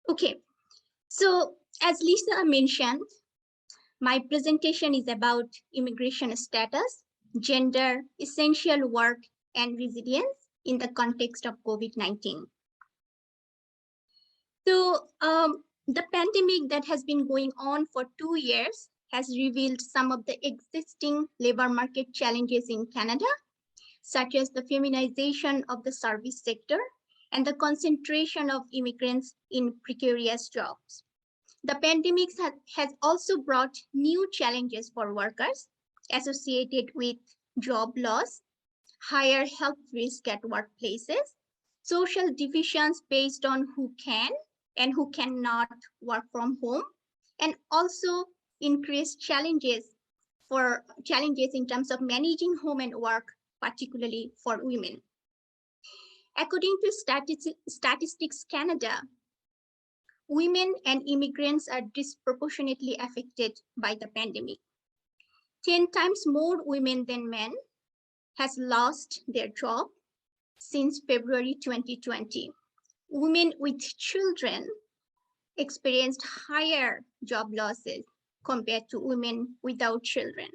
Okay, so as Lisa mentioned, my presentation is about immigration status, gender, essential work, and resilience in the context of COVID-19. So the pandemic that has been going on for 2 years has revealed some of the existing labor market challenges in Canada, such as the feminization of the service sector and the concentration of immigrants in precarious jobs. The pandemic has also brought new challenges for workers associated with job loss, higher health risk at workplaces, social divisions based on who can and who cannot work from home, and also increased challenges in terms of managing home and work, particularly for women. According to Statistics Canada, women and immigrants are disproportionately affected by the pandemic. 10 times more women than men has lost their job since February 2020. Women with children experienced higher job losses compared to women without children.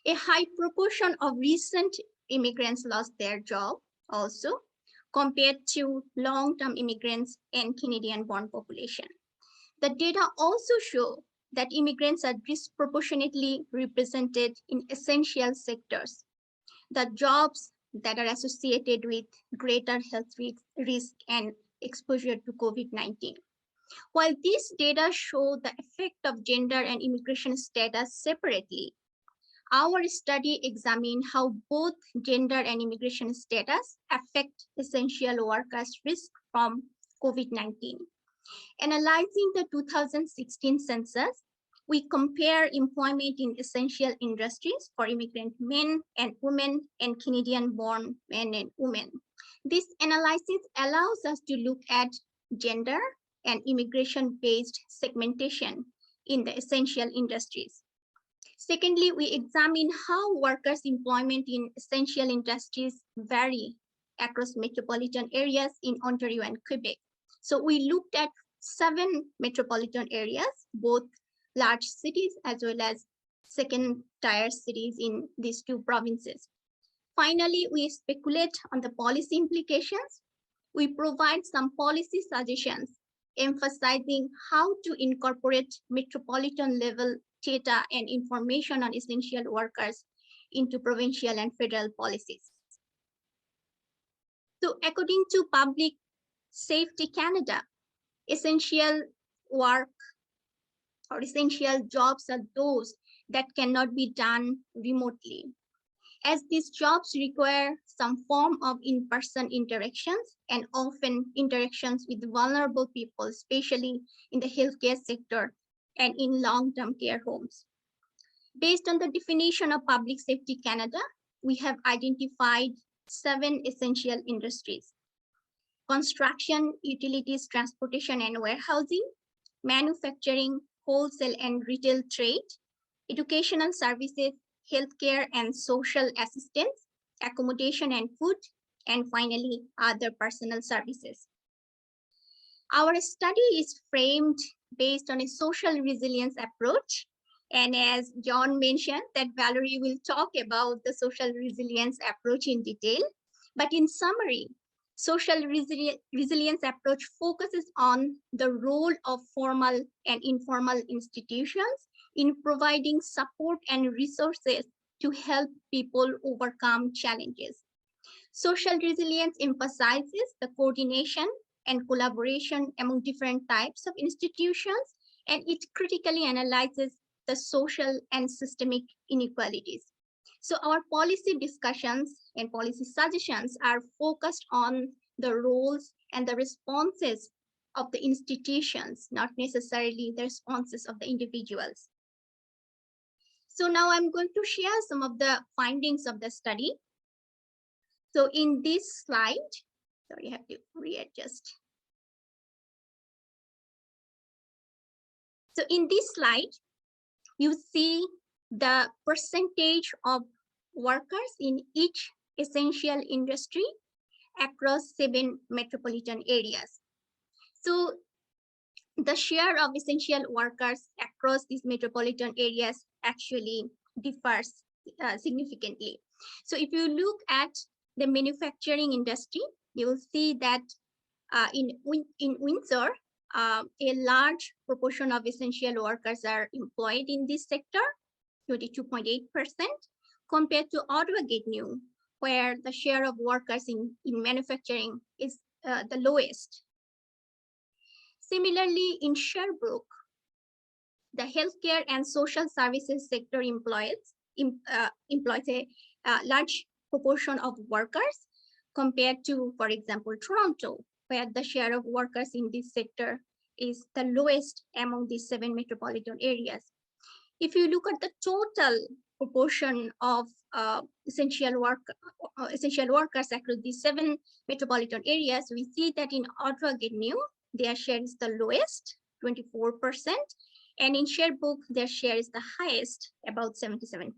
A high proportion of recent immigrants lost their job also, compared to long-term immigrants and Canadian-born population. The data also show that immigrants are disproportionately represented in essential sectors, the jobs that are associated with greater health risk and exposure to COVID-19. While these data show the effect of gender and immigration status separately, our study examined how both gender and immigration status affect essential workers' risk from COVID-19. Analyzing the 2016 census, we compare employment in essential industries for immigrant men and women and Canadian-born men and women. This analysis allows us to look at gender and immigration-based segmentation in the essential industries. Secondly, we examine how workers' employment in essential industries vary across metropolitan areas in Ontario and Quebec. So we looked at 7 metropolitan areas, both large cities as well as second-tier cities in these 2 provinces. Finally, we speculate on the policy implications. We provide some policy suggestions emphasizing how to incorporate metropolitan level data and information on essential workers into provincial and federal policies. So according to Public Safety Canada, essential work or essential jobs are those that cannot be done remotely, as these jobs require some form of in-person interactions and often interactions with vulnerable people, especially in the healthcare sector and in long-term care homes. Based on the definition of Public Safety Canada, we have identified 7 essential industries: construction, utilities, transportation and warehousing, manufacturing, wholesale and retail trade, educational services, healthcare and social assistance, accommodation and food, and finally, other personal services. Our study is framed based on a social resilience approach. And as John mentioned, that Valerie will talk about the social resilience approach in detail. But in summary, social resilience approach focuses on the role of formal and informal institutions in providing support and resources to help people overcome challenges. Social resilience emphasizes the coordination and collaboration among different types of institutions, and it critically analyzes the social and systemic inequalities. So our policy discussions and policy suggestions are focused on the roles and the responses of the institutions, not necessarily the responses of the individuals. So now I'm going to share some of the findings of the study. So in this slide, sorry, I have to readjust. So in this slide, you see the percentage of workers in each essential industry across 7 metropolitan areas. So the share of essential workers across these metropolitan areas actually differs significantly. So if you look at the manufacturing industry, you will see that in Windsor, a large proportion of essential workers are employed in this sector, 22.8%, compared to Ottawa Gatineau, where the share of workers in manufacturing is the lowest. Similarly, in Sherbrooke, the healthcare and social services sector employs a large proportion of workers compared to, for example, Toronto, where the share of workers in this sector is the lowest among these 7 metropolitan areas. If you look at the total proportion of essential workers across these 7 metropolitan areas, we see that in Ottawa Gatineau, their share is the lowest, 24%, and in Sherbrooke, their share is the highest, about 77%.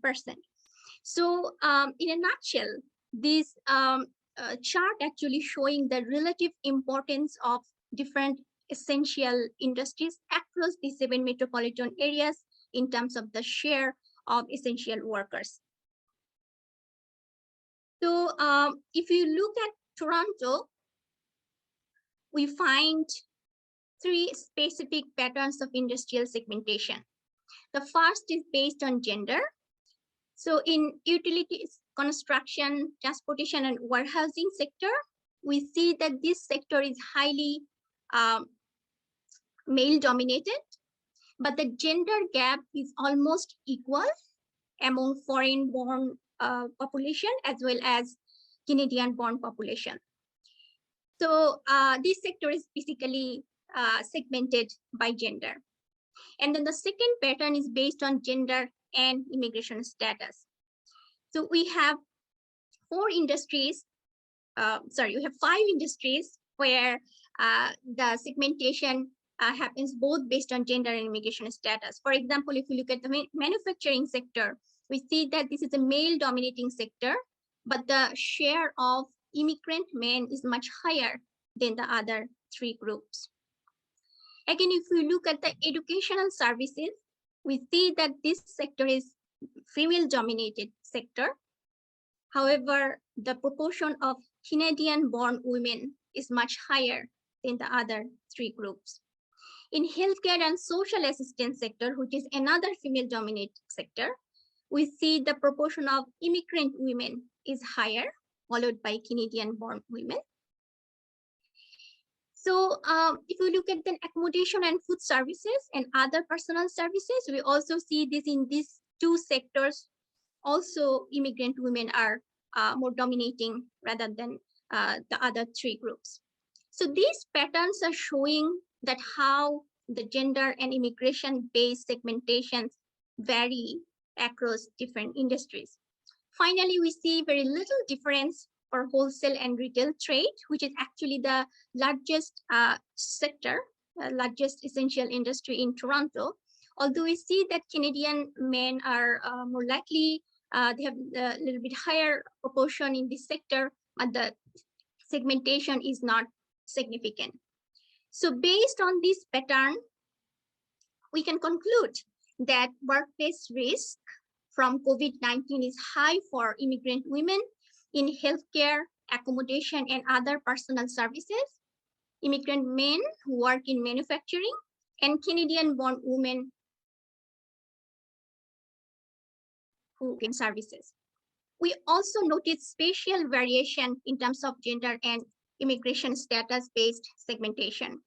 So in a nutshell, this chart actually showing the relative importance of different essential industries across the 7 metropolitan areas in terms of the share of essential workers. So if you look at Toronto, we find 3 specific patterns of industrial segmentation. The first is based on gender. So in utilities, construction, transportation, and warehousing sector, we see that this sector is highly male dominated, but the gender gap is almost equal among foreign-born population as well as Canadian-born population. So this sector is basically segmented by gender. And then the second pattern is based on gender and immigration status. So we have 5 industries where the segmentation happens both based on gender and immigration status. For example, if you look at the manufacturing sector, we see that this is a male dominating sector, but the share of immigrant men is much higher than the other 3 groups. Again, if we look at the educational services, we see that this sector is female dominated sector. However, the proportion of Canadian-born women is much higher than the other 3 groups. In healthcare and social assistance sector, which is another female-dominated sector, we see the proportion of immigrant women is higher, followed by Canadian-born women. So if we look at the accommodation and food services and other personal services, we also see this in these 2 sectors. Also, immigrant women are more dominating rather than the other 3 groups. So these patterns are showing that how the gender and immigration-based segmentations vary across different industries. Finally, we see very little difference for wholesale and retail trade, which is actually the largest sector, largest essential industry in Toronto. Although we see that Canadian men are more likely, they have a little bit higher proportion in this sector, but the segmentation is not significant. So based on this pattern, we can conclude that workplace risk from COVID-19 is high for immigrant women in healthcare, accommodation, and other personal services, immigrant men who work in manufacturing, and Canadian-born women who in services. We also noted spatial variation in terms of gender and immigration status-based segmentation.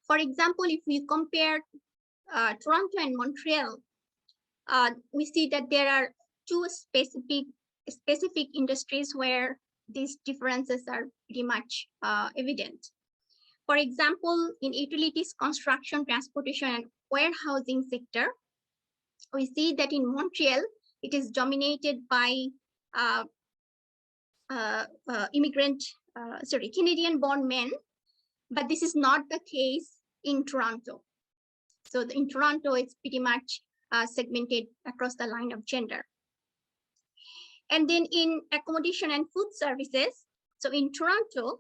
For example, if we compare Toronto and Montreal, we see that there are 2 specific industries where these differences are pretty much evident. For example, in utilities, construction, transportation, and warehousing sector, we see that in Montreal, it is dominated by Canadian-born men, but this is not the case in Toronto. So in Toronto, it's pretty much segmented across the line of gender. And then in accommodation and food services, so in Toronto,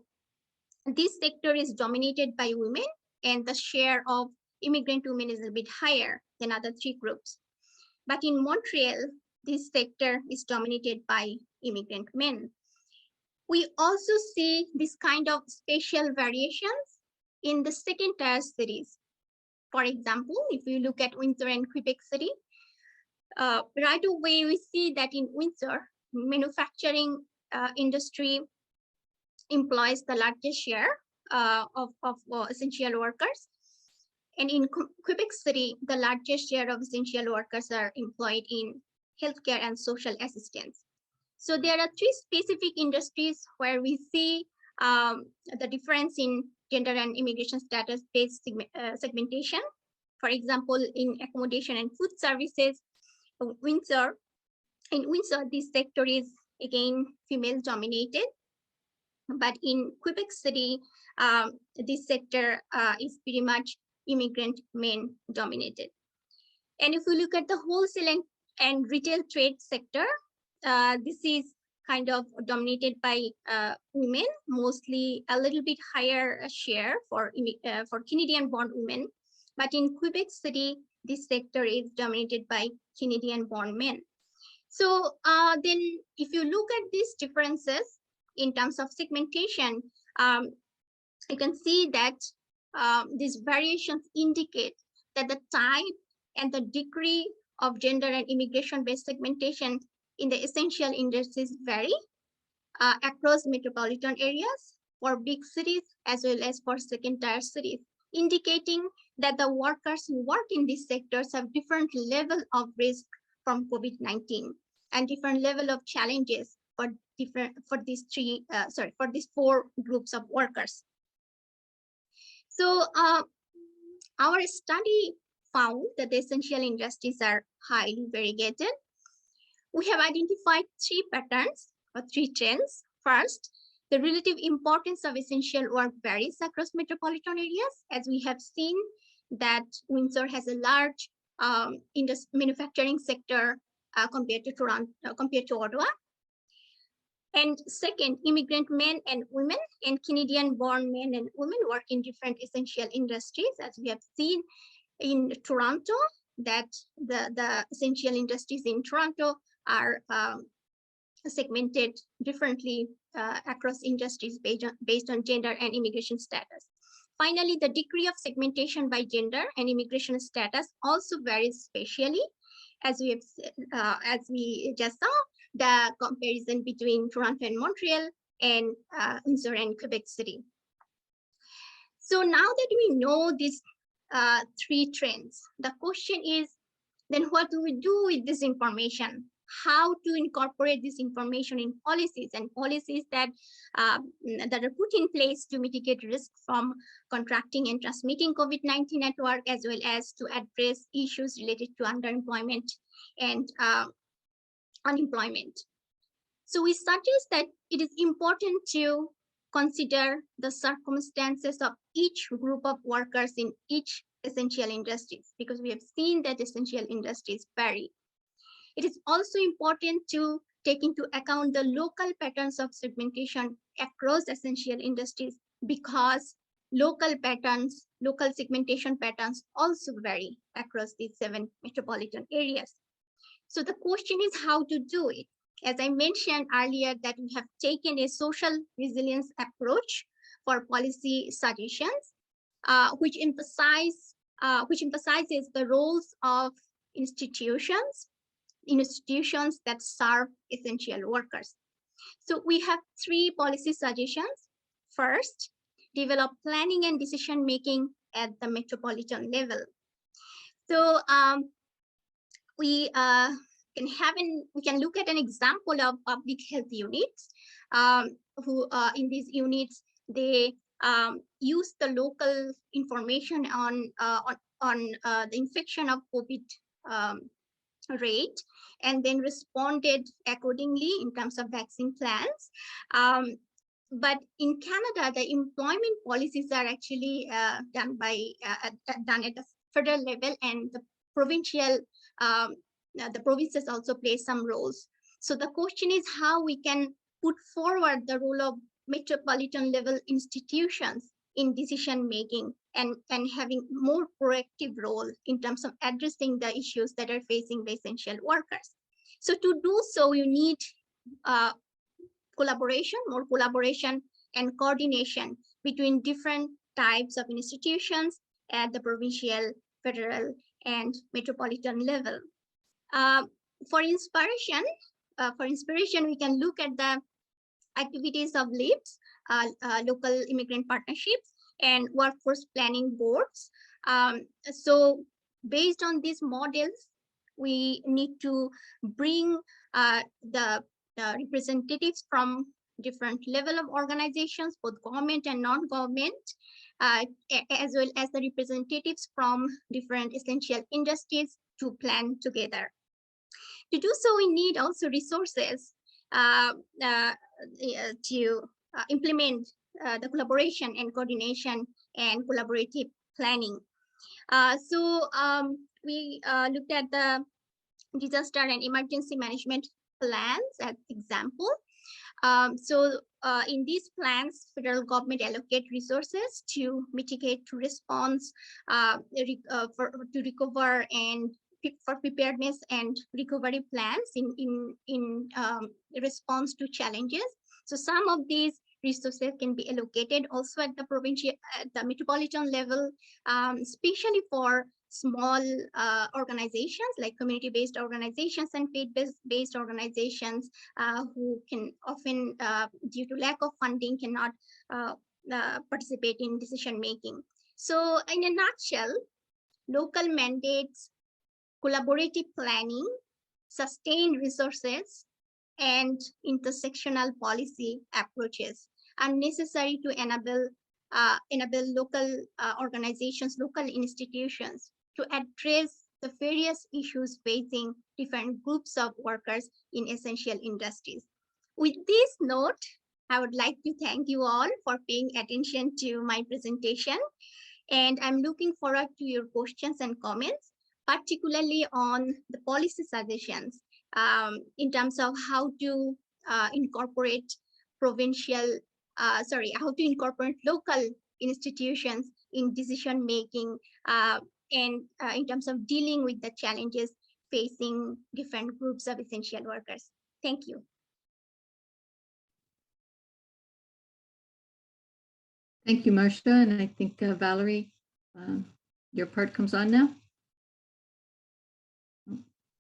this sector is dominated by women, and the share of immigrant women is a bit higher than other three groups. But in Montreal, this sector is dominated by immigrant men. We also see this kind of spatial variations in the second tier cities. For example, if you look at Windsor and Quebec City, right away we see that in Windsor, manufacturing industry employs the largest share of essential workers. And in Quebec City, the largest share of essential workers are employed in healthcare and social assistance. So there are three specific industries where we see the difference in gender and immigration status-based segmentation. For example, in accommodation and food services, in Windsor, this sector is again female dominated. But in Quebec City, this sector is pretty much immigrant men dominated. And if we look at the wholesale and retail trade sector, this is kind of dominated by women, mostly a little bit higher share for Canadian-born women. But in Quebec City, this sector is dominated by Canadian-born men. So then if you look at these differences in terms of segmentation, you can see that these variations indicate that the type and the degree of gender and immigration-based segmentation in the essential industries vary across metropolitan areas for big cities as well as for second-tier cities, indicating that the workers who work in these sectors have different level of risk from COVID-19 and different level of challenges for these four groups of workers. So our study found that the essential industries are highly variegated. We have identified three patterns or three trends. First, the relative importance of essential work varies across metropolitan areas, as we have seen that Windsor has a large manufacturing sector compared to Ottawa. And second, immigrant men and women and Canadian-born men and women work in different essential industries, as we have seen in Toronto, that the essential industries in Toronto are segmented differently across industries based on gender and immigration status. Finally, the degree of segmentation by gender and immigration status also varies spatially, as we just saw the comparison between Toronto and Montreal and Windsor and Quebec City. So now that we know these three trends, the question is, then what do we do with this information? How to incorporate this information in policies and policies that are put in place to mitigate risk from contracting and transmitting COVID-19 at work, as well as to address issues related to underemployment and unemployment. So we suggest that it is important to consider the circumstances of each group of workers in each essential industries, because we have seen that essential industries vary. It is also important to take into account the local patterns of segmentation across essential industries, because local segmentation patterns also vary across these 7 metropolitan areas. So the question is how to do it. As I mentioned earlier, that we have taken a social resilience approach for policy suggestions, which emphasizes the roles of institutions that serve essential workers. So we have 3 policy suggestions. First, develop planning and decision making at the metropolitan level. So we can look at an example of public health units who in these units they use the local information on the infection of COVID rate, and then responded accordingly in terms of vaccine plans. But in Canada, the employment policies are actually done at the federal level, and the provincial the provinces also play some roles. So the question is how we can put forward the role of metropolitan level institutions in decision making and having more proactive role in terms of addressing the issues that are facing the essential workers. So to do so, you need more collaboration and coordination between different types of institutions at the provincial, federal, and metropolitan level. For inspiration, we can look at the activities of LIPs, local immigrant partnerships, and workforce planning boards. So based on these models, we need to bring the representatives from different level of organizations, both government and non-government, as well as the representatives from different essential industries to plan together. To do so, we need also resources to implement the collaboration and coordination and collaborative planning. We looked at the disaster and emergency management plans as example. In these plans, federal government allocate resources to mitigate, to response, to recover and for preparedness and recovery plans in response to challenges. So some of these resources can be allocated also at the provincial, at the metropolitan level, especially for small organizations like community-based organizations and faith-based organizations who can often, due to lack of funding, cannot participate in decision making. So in a nutshell, local mandates, collaborative planning, sustained resources, and intersectional policy approaches are necessary to enable local organizations, local institutions to address the various issues facing different groups of workers in essential industries. With this note, I would like to thank you all for paying attention to my presentation, and I'm looking forward to your questions and comments, particularly on the policy suggestions in terms of how to incorporate how to incorporate local institutions in decision making and in terms of dealing with the challenges facing different groups of essential workers. Thank you. Thank you, Marcia. And I think Valerie, your part comes on now.